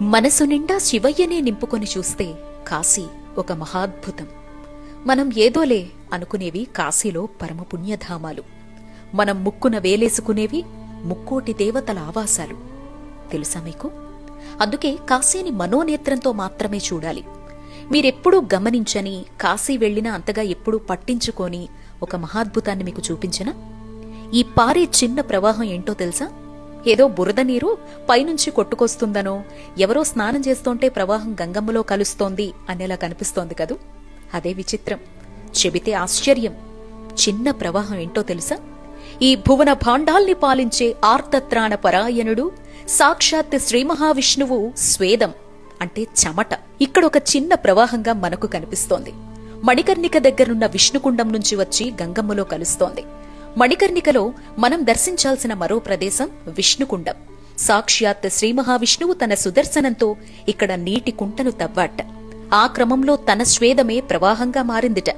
మనసు నిండా శివయ్యనే నింపుకొని చూస్తే కాశీ ఒక మహాద్భుతం. మనం ఏదోలే అనుకునేవి కాశీలో పరమపుణ్యధామాలు. మనం ముక్కున వేలేసుకునేవి ముక్కోటి దేవతల ఆవాసాలు. తెలుసా మీకు? అందుకే కాశీని మనోనేత్రంతో మాత్రమే చూడాలి. మీరెప్పుడూ గమనించని, కాశీ వెళ్లినా అంతగా ఎప్పుడూ పట్టించుకోని ఒక మహాద్భుతాన్ని మీకు చూపించనా? ఈ పారే చిన్న ప్రవాహం ఏంటో తెలుసా? ఏదో బురద నీరు పైనుంచి కొట్టుకొస్తుందనో, ఎవరో స్నానం చేస్తోంటే ప్రవాహం గంగమ్మలో కలుస్తోంది అనేలా కనిపిస్తోంది కదూ. అదే విచిత్రం, చెబితే ఆశ్చర్యం. చిన్న ప్రవాహం ఏంటో తెలుసా? ఈ భువన భాండాల్ని పాలించే ఆర్తత్రాణ పరాయణుడు సాక్షాత్ శ్రీ మహావిష్ణువు స్వేదం అంటే చెమట ఇక్కడొక చిన్న ప్రవాహంగా మనకు కనిపిస్తోంది. మణికర్ణిక దగ్గరున్న విష్ణుకుండం నుంచి వచ్చి గంగమ్మలో కలుస్తోంది. మణికర్ణికలో మనం దర్శించాల్సిన మరో ప్రదేశం విష్ణుకుండం. సాక్షాత్ శ్రీ మహావిష్ణువు తన సుదర్శనంతో ఇక్కడ నీటి కుంటను తవ్వాట. ఆ క్రమంలో తన స్వేదమే ప్రవాహంగా మారిందిట.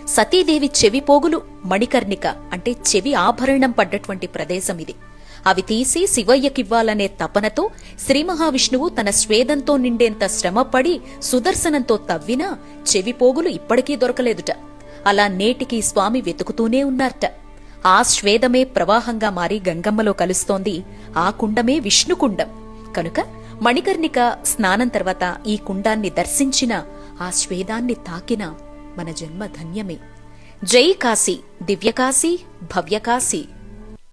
సతీదేవి చెవి పోగులు మణికర్ణిక అంటే చెవి ఆభరణం పడ్డటువంటి ప్రదేశం ఇది. అవి తీసి శివయ్యకివ్వాలనే తపనతో శ్రీ మహావిష్ణువు తన స్వేదంతో నిండేంత శ్రమపడి సుదర్శనంతో తవ్వినా చెవి పోగులు ఇప్పటికీ దొరకలేదుట. అలా నేటికి స్వామి వెతుకుతూనే ఉన్నారట. ఆ స్వేదమే ప్రవాహంగా మారి గంగమ్మలో కలుస్తోంది. ఆ కుండమే విష్ణుకుండం. కనుక మణికర్ణిక స్నానం తర్వాత ఈ కుండాన్ని దర్శించిన, ఆ స్వేదాన్ని తాకిన మన జన్మ ధన్యమే. జై కాశీ, దివ్యకాశీ, భవ్యకాశీ.